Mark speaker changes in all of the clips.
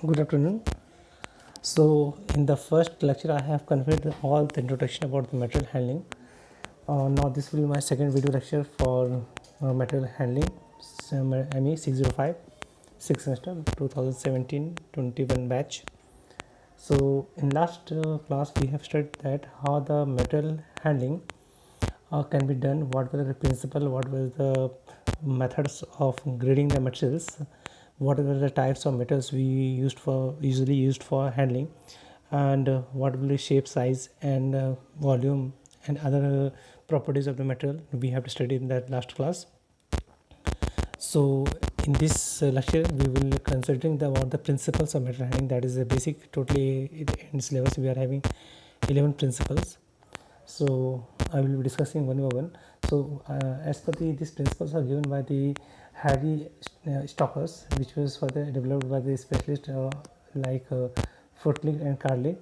Speaker 1: Good afternoon. So, in the first lecture, I have conveyed all the introduction about the material handling. Now, this will be my second video lecture for material handling, ME 605, 6th semester 2017-21 batch. So, in last class, we have studied that how the material handling can be done, what were the principle, what were the methods of grading the materials, what were the types of metals we usually used for handling, and what will the shape, size, and volume and other properties of the material we have to study in that last class. So in this lecture we will be considering about the principles of material handling. That is a basic, totally in syllabus we are having 11 principles. So I will be discussing one by one. So as per these principles are given by the Harry Stockers, which was further developed by the specialist like Fortlick and Carley.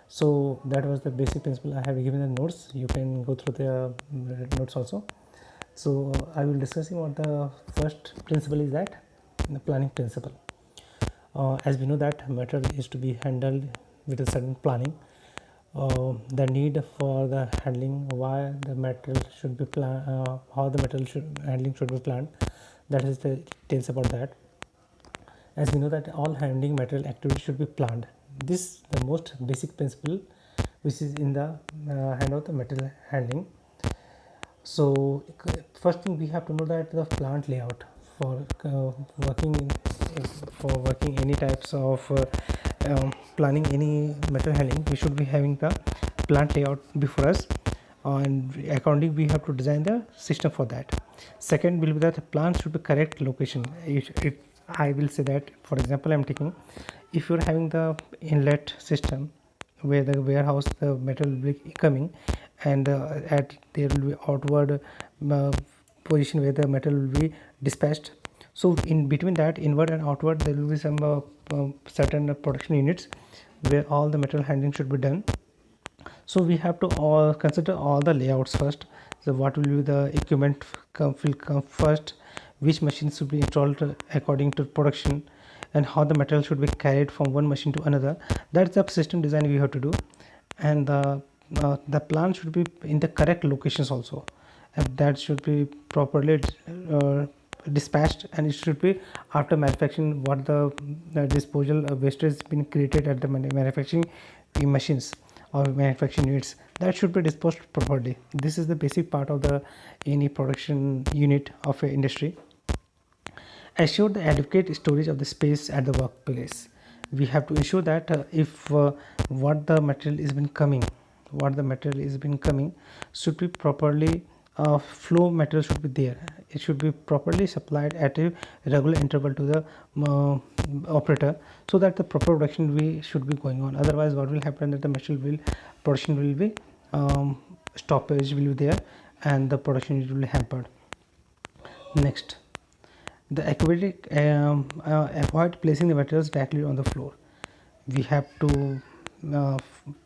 Speaker 1: So that was the basic principle. I have given the notes. You can go through the notes also. So I will discussing what the first principle is, that the planning principle. As we know that material is to be handled with a certain planning. The need for the handling, why the material should be planned, how the material handling should be planned, that is the details about that. As we know that all handling material activities should be planned. This the most basic principle which is in the hand of the material handling. So first thing we have to know that the plant layout for working any types of planning any material handling, we should be having the plant layout before us, and accordingly we have to design the system for that. Second will be that the plant should be correct location. If I will say that, for example, I'm taking, if you're having the inlet system where the warehouse the metal will be coming, and at there will be outward position where the metal will be dispatched. So in between that inward and outward there will be some certain production units where all the metal handling should be done. So we have to all consider all the layouts first. So what will be the equipment will come first, which machines should be installed according to production, and how the material should be carried from one machine to another. That's the system design we have to do. And the plan should be in the correct locations also, and that should be properly dispatched, and it should be after manufacturing what the disposal waste has been created at the manufacturing machines or manufacturing units, that should be disposed properly. This is the basic part of the any production unit of an industry. Assure the adequate storage of the space at the workplace. We have to ensure that if what the material is been coming should be properly flow material should be there. It should be properly supplied at a regular interval to the operator, so that the proper production should be going on. Otherwise what will happen that the material production will be stoppage will be there, and the production will be hampered. Next, the aquatic avoid placing the materials directly on the floor. We have to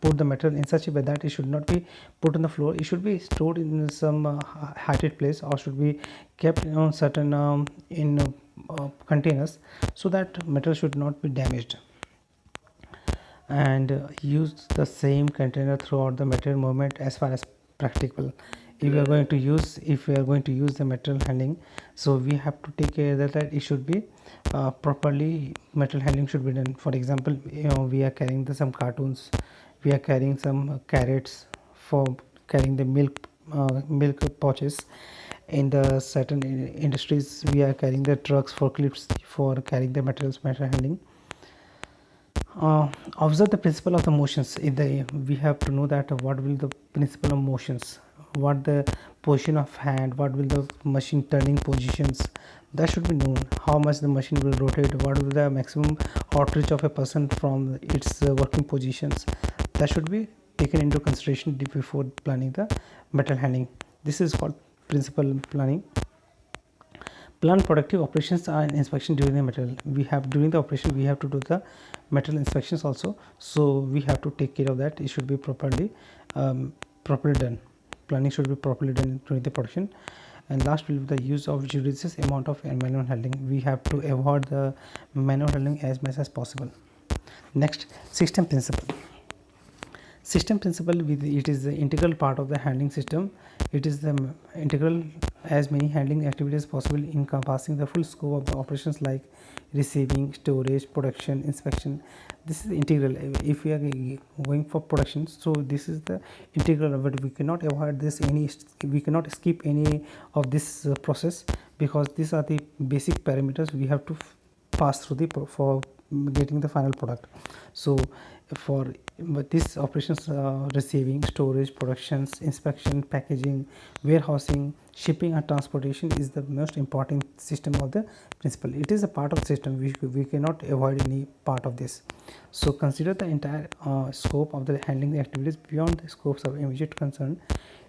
Speaker 1: put the material in such a way that it should not be put on the floor. It should be stored in some heighted place, or should be kept on certain in containers, so that material should not be damaged. And use the same container throughout the material movement as far as practicable. If we are going to use the material handling, so we have to take care that it should be properly material handling should be done. For example, we are carrying some cartoons, we are carrying some carrots for carrying the milk pouches. In the certain industries we are carrying the trucks, forklifts for carrying the material handling. Observe the principle of the motions. We have to know that what will the principle of motions, what the position of hand, what will the machine turning positions, that should be known. How much the machine will rotate, what will the maximum outreach of a person from its working positions, that should be taken into consideration before planning the metal handling. This is called principal planning. Plan productive operations and inspection during the material. During the operation we have to do the material inspections also, so we have to take care of that. It should be properly done. Planning should be properly done during the production. And last will be the use of judicious amount of manual handling. We have to avoid the manual handling as much as possible. Next, system principle. System principle, it is the integral part of the handling system. It is the integral as many handling activities possible, encompassing the full scope of the operations like receiving, storage, production, inspection. This is integral. If we are going for production, so this is the integral, but we cannot avoid this we cannot skip any of this process, because these are the basic parameters we have to pass through for getting the final product. So for these operations, receiving, storage, productions, inspection, packaging, warehousing, shipping and transportation is the most important system of the principle. It is a part of the system. We cannot avoid any part of this. So consider the entire scope of the handling the activities beyond the scopes of immediate concern.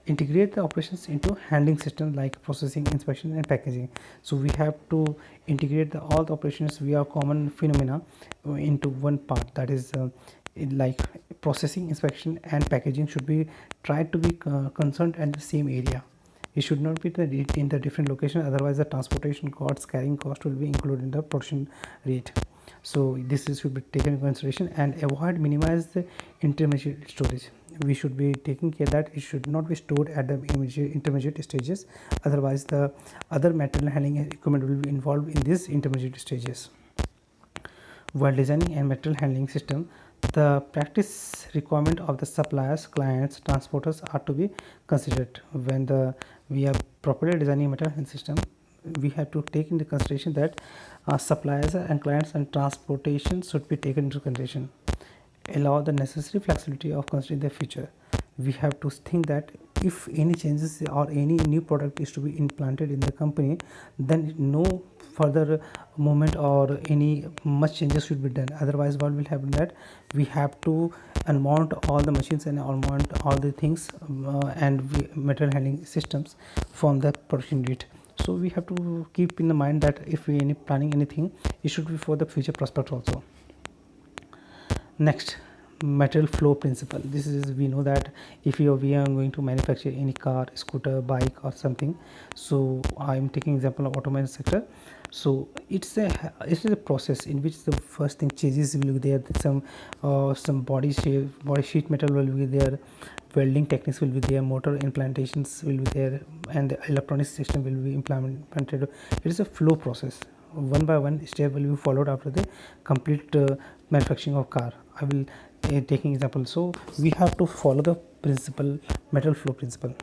Speaker 1: Integrate the operations into handling system like processing, inspection and packaging. So we have to integrate all the operations via common phenomena into one part, that is like processing, inspection and packaging should be tried to be concerned at the same area. It should not be in the different location, otherwise the transportation costs, carrying cost will be included in the production rate. So this should be taken into consideration, and avoid minimize the intermediate storage. We should be taking care that it should not be stored at the intermediate stages, otherwise the other material handling equipment will be involved in these intermediate stages. While designing a material handling system, the practice requirement of the suppliers, clients, transporters are to be considered. When we are properly designing a material handling system, we have to take into consideration that suppliers and clients and transportation should be taken into consideration. Allow the necessary flexibility of considering the future. We have to think that if any changes or any new product is to be implanted in the company, then no further movement or any much changes should be done. Otherwise what will happen, that we have to unmount all the machines and unmount all the things and material handling systems from the production unit. So we have to keep in the mind that if we are planning anything, it should be for the future prospect also. Next, material flow principle. This is, we know that if we are going to manufacture any car, scooter, bike or something, so I am taking example of automobile sector. So it is a process in which the first thing, changes will be there, some body sheet metal will be there, welding techniques will be there, motor implantations will be there, and the electronic system will be implemented. It is a flow process. One by one step will be followed after the complete manufacturing of car. I will taking example. So we have to follow the principle, material flow principle.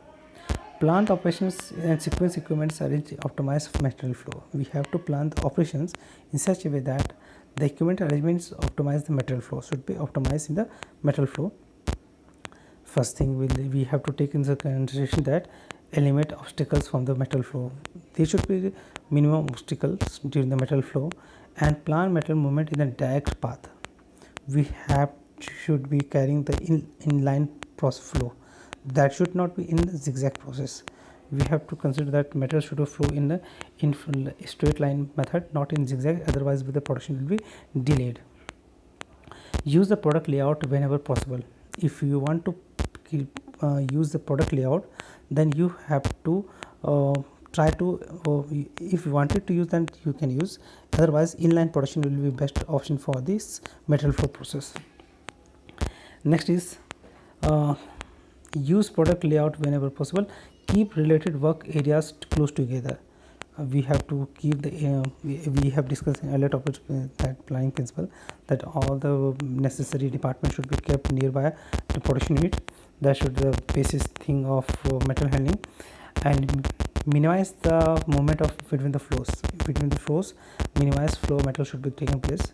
Speaker 1: Plant operations and sequence equipments arrange optimize material flow. We have to plan the operations in such a way that the equipment arrangements optimize the material flow, should be optimized in the material flow. First thing, we have to take into consideration that eliminate obstacles from the material flow. There should be minimum obstacles during the material flow, and plan material movement in a direct path. We should be carrying the inline process flow, that should not be in the zigzag process. We have to consider that material should flow in the straight line method, not in zigzag, otherwise the production will be delayed. Use the product layout whenever possible. If you want to use the product layout, then you have to try to if you wanted to use, then you can use, otherwise inline production will be best option for this material flow process. Next is use product layout whenever possible. Keep related work areas close together. We have to keep the we have discussed in earlier topics that planning principle, that all the necessary departments should be kept nearby the production unit. That should be the basis thing of material handling. And minimize the movement of between the flows. Minimize flow material should be taking place.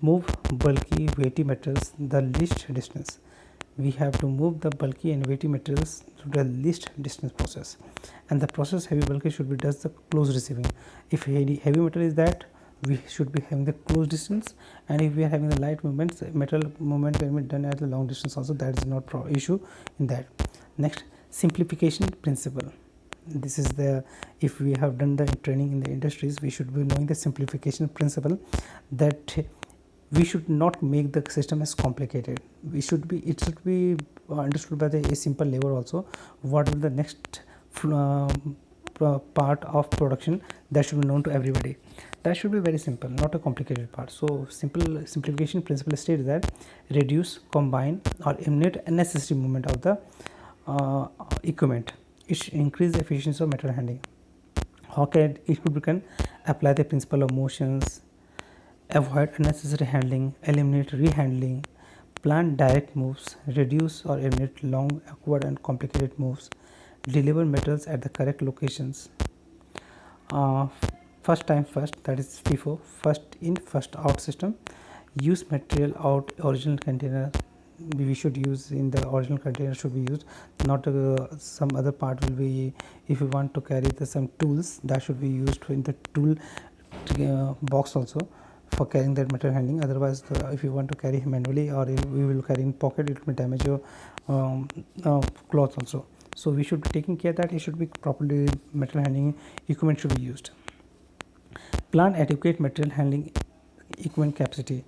Speaker 1: Move bulky weighty materials the least distance. We have to move the bulky and weighty materials to the least distance process, and the process heavy bulky should be does the close receiving. If heavy material is that, we should be having the close distance, and if we are having the light movements, material movement can be done at the long distance also. That is not issue in that. Next, simplification principle. This is the, if we have done the training in the industries, we should be knowing the simplification principle, that we should not make the system as complicated. It should be understood by a simple level also. What will the next part of production that should be known to everybody. That should be very simple, not a complicated part. So simplification principle states that reduce, combine, or eliminate unnecessary movement of the equipment. It should increase the efficiency of material handling. How can we can apply the principle of motions, avoid unnecessary handling, eliminate rehandling, plan direct moves, reduce or eliminate long, awkward and complicated moves, deliver materials at the correct locations. Uh, First time first, that is FIFO, first in first out system. Use material out original container. We should use in the original container should be used, not some other part will be. If you want to carry some tools, that should be used in the tool box also for carrying that material handling. Otherwise if you want to carry manually or we will carry in pocket, it will damage your cloth also. So we should be taking care that it should be properly material handling equipment should be used. Plan adequate material handling equipment capacity.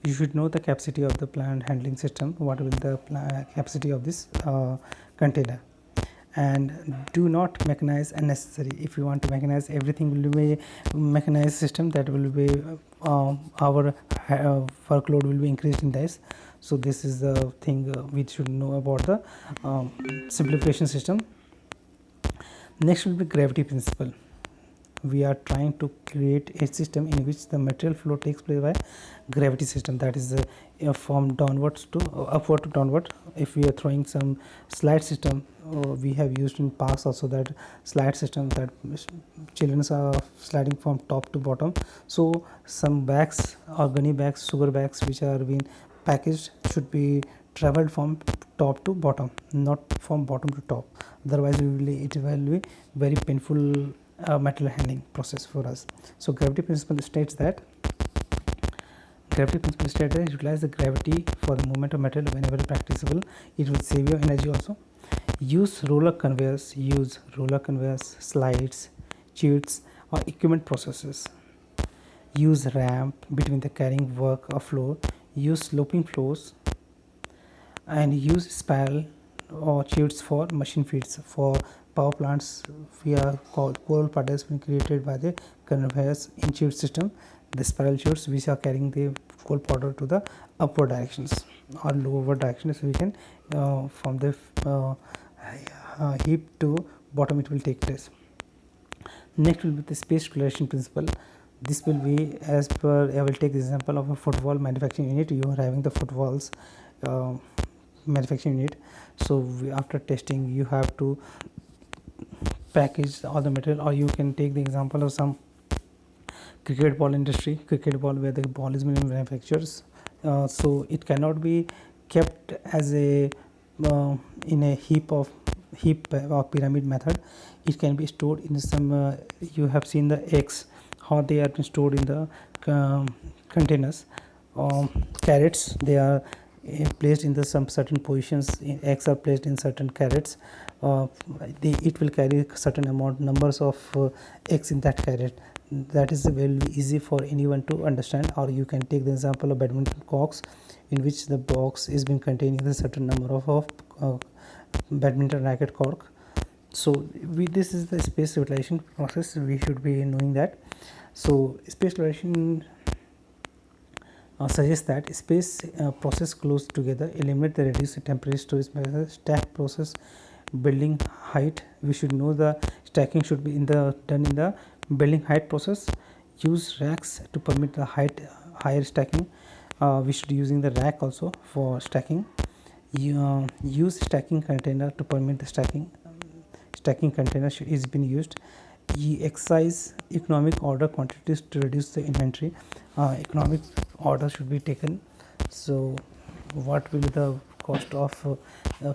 Speaker 1: You should know the capacity of the plant handling system, what will the capacity of this container. And do not mechanize unnecessary. If you want to mechanize everything will be mechanized system, that will be our workload will be increased in this. So this is the thing we should know about the simplification system. Next will be gravity principle. We are trying to create a system in which the material flow takes place by gravity system, that is from downwards to upward to downward. If we are throwing some slide system, we have used in parks also that slide system that children are sliding from top to bottom. So some bags or gunny bags, sugar bags which are being packaged should be traveled from top to bottom, not from bottom to top. Otherwise it will be very painful material handling process for us. So gravity principle states that utilize the gravity for the movement of material whenever practicable. It will save your energy also. Use roller conveyors, slides, chutes or equipment processes. Use ramp between the carrying work or floor. Use sloping floors and use spiral or chutes for machine feeds. For power plants, we are called coral paddles been created by the conveyors in chute system. The spiral chutes which are carrying the coal powder to the upward directions or lower directions, we can from the heap to bottom it will take place. Next will be the space utilization principle. This will be as per, I will take the example of a footwall manufacturing unit. You are having the footwalls manufacturing unit. So after testing you have to package all the material, or you can take the example of some cricket ball industry, cricket ball where the ball is being manufactured. So it cannot be kept as a in a heap or pyramid method. It can be stored in some you have seen the eggs, how they are stored in the containers. Carrots, they are placed in the some certain positions. Eggs are placed in certain carrots. It will carry certain amount numbers of eggs in that carrot. That is very easy for anyone to understand. Or you can take the example of badminton corks, in which the box is being containing a certain number of badminton racket cork. So this is the space utilization process. We should be knowing that. So space utilization suggests that space process close together, eliminate the reduced temporary storage measures, stack process, building height. We should know the stacking should be done in the building height process. Use racks to permit the higher stacking. We should using the rack also for stacking. Use stacking container to permit the stacking. Stacking container is being used. Exercise economic order quantities to reduce the inventory. Economic order should be taken. So what will be the cost of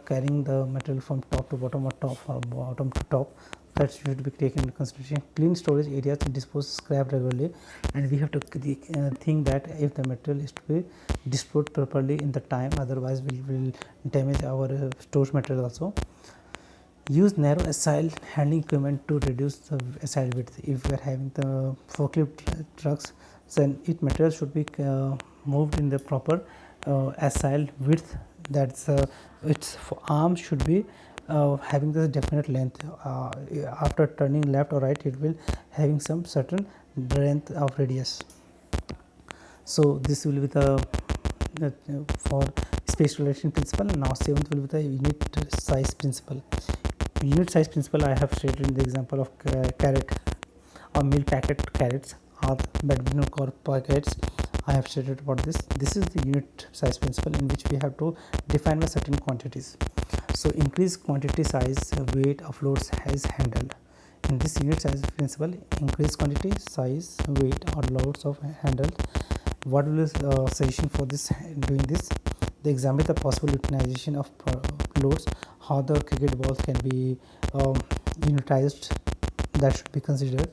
Speaker 1: carrying the material from top to bottom or bottom to top? That should be taken into consideration. Clean storage areas to dispose scrap regularly, and we have to think that if the material is to be disposed properly in the time, otherwise we will damage our storage material also. Use narrow aisle handling equipment to reduce the aisle width. If we are having the forklift trucks, then its material should be moved in the proper aisle width. That's its arm should be having this definite length. After turning left or right, it will having some certain length of radius. So this will be the for space relation principle. Now 7th will be the unit size principle. Unit size principle I have stated in the example of carrot or meal packet carrots or badminton court packets. I have stated about this. This is the unit size principle in which we have to define by certain quantities. So increased quantity, size, weight of loads is handled. In this unit size principle, increased quantity, size, weight or loads of handled. What will be suggestion for this doing this? They examine the possible utilization of loads, how the cricket balls can be unitized, that should be considered.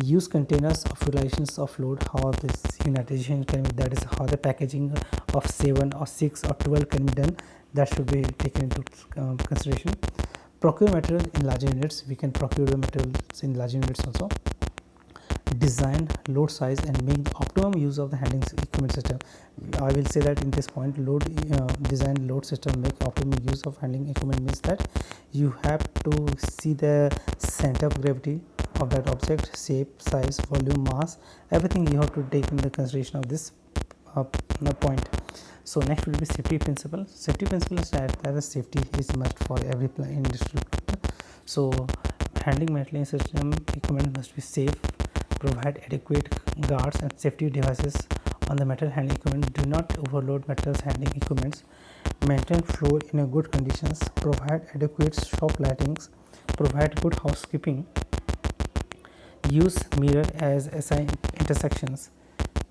Speaker 1: Use containers of utilizations of load, how this unitization can be, that is how the packaging of 7 or 6 or 12 can be done, that should be taken into consideration. Procure material in larger units, we can procure the materials in larger units also. Design load size and make the optimum use of the handling equipment system. I will say that in this point, load design load system make optimum use of handling equipment means that you have to see the center of gravity of that object, shape, size, volume, mass, everything you have to take into consideration of this point. So next will be safety principle. Safety principle is that safety is must for every industrial plant. So handling metal system equipment must be safe, provide adequate guards and safety devices on the metal handling equipment, do not overload metals handling equipments, maintain floor in a good conditions, provide adequate shop lightings, provide good housekeeping, use mirror as SI intersections.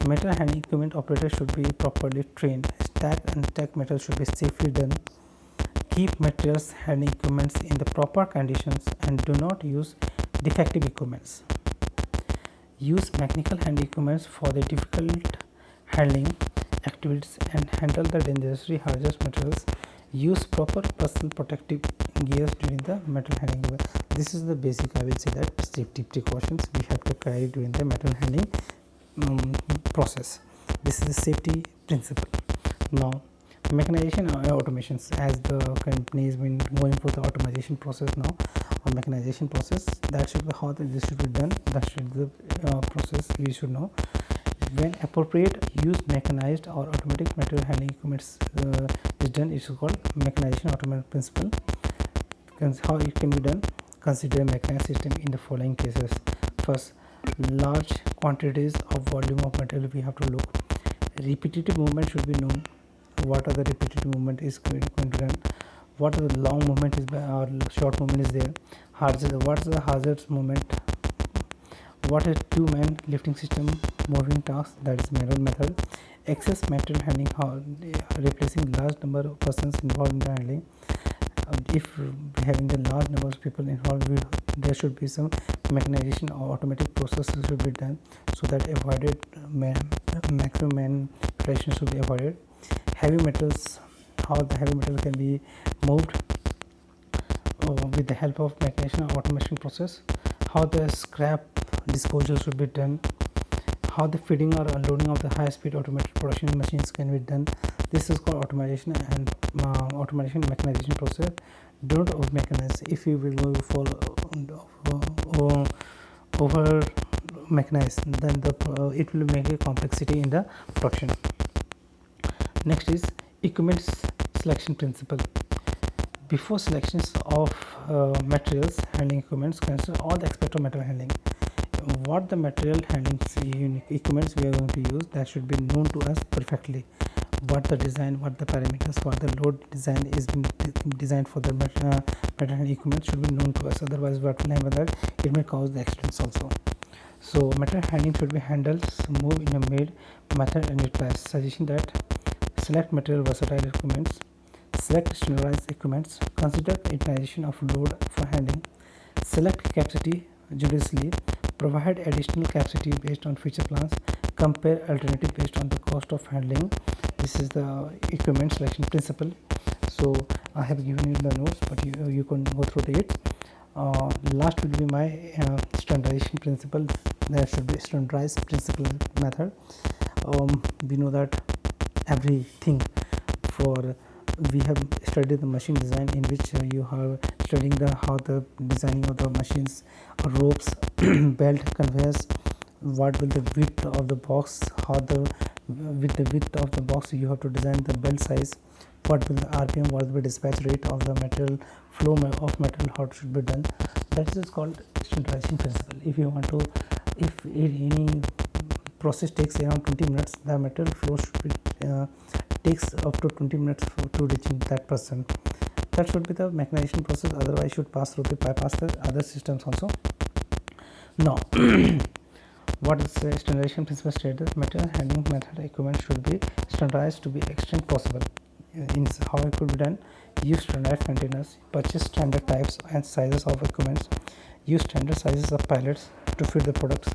Speaker 1: Metal handling equipment operators should be properly trained. Stack and stack metal should be safely done. Keep materials handling equipments in the proper conditions and do not use defective equipments. Use mechanical handling equipments for the difficult handling activities and handle the dangerously hazardous materials. Use proper personal protective gears during the metal handling. This is the basic, I will say that safety precautions we have to carry during the metal handling process. This is the safety principle. Now mechanization or automations, as the company has been going for the automation process now or mechanization process, that should be how this should be done, that should be the process we should know. When appropriate, use mechanized or automatic material handling equipments is done. It is called mechanization automatic principle. How it can be done? Consider a mechanized system in the following cases. First, large quantities of volume of material we have to look. Repetitive movement should be known. What are the repetitive movement is going to be done? What are the long movement is or short movement is there? What is the hazards movement? What is two-man lifting system moving task, that is manual method. Excess material handling, how replacing large number of persons involved in the handling. If having the large number of people involved, there should be some mechanization or automatic processes should be done so that avoided maximum manipulation should be avoided. Heavy metals, how the heavy metal can be moved with the help of mechanization or automation process. How the scrap disposal should be done. How the feeding or unloading of the high speed automated production machines can be done. This is called automation and automation mechanization process. Don't over mechanize. If you will go for over mechanize, then it will make a complexity in the production. Next is equipment selection principle. Before selections of materials handling equipments, consider all the aspects of material handling. What the material handling equipments we are going to use, that should be known to us perfectly. What the design, what the parameters, what the load design is designed for the material handling equipment should be known to us. Otherwise, what will happen that it may cause the accidents also. So material handling should be handled smooth in a made method and replies. Suggestion that select material versatile equipments, select standardized equipments, consider the utilization of load for handling, select capacity judiciously, provide additional capacity based on future plans, compare alternative based on the cost of handling. This is the equipment selection principle. So I have given you the notes, but you can go through it. Last will be my standardization principle. There should be standardized principle method. We know that everything for we have studied the machine design, in which you have studying the how the designing of the machines, ropes, belt, conveyors, what will the width of the box, how the with the width of the box you have to design the belt size, what will the rpm, what will the dispatch rate of the material, flow of material, how it should be done. That is called standardization principle. If you want to, if any process takes around 20 minutes, the material flow should be takes up to 20 minutes to reaching that percent. That should be the mechanization process, otherwise should pass through the bypass the other systems also. Now what is the standardization principle stated? Material handling method equipment should be standardized to the extent possible. In how it could be done: use standard containers, purchase standard types and sizes of equipments, use standard sizes of pallets to fit the products,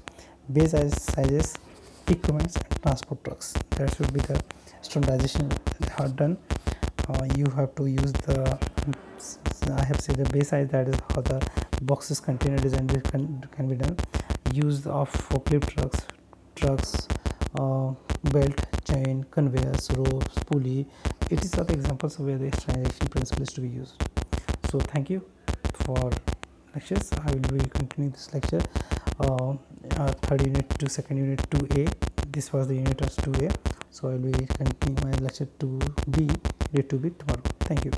Speaker 1: base sizes equipments and transport trucks. That should be the standardization done. You have to use the, I have said the base size, that is how the boxes container design can be done. Use of forklift trucks, belt, chain, conveyors, ropes, pulley. It is the examples where the standardization principle is to be used. So thank you for lectures. I will be continuing this lecture, third unit to second unit 2a. This was the unit as 2a. So I will be continuing my lecture 2b, unit 2b tomorrow. Thank you.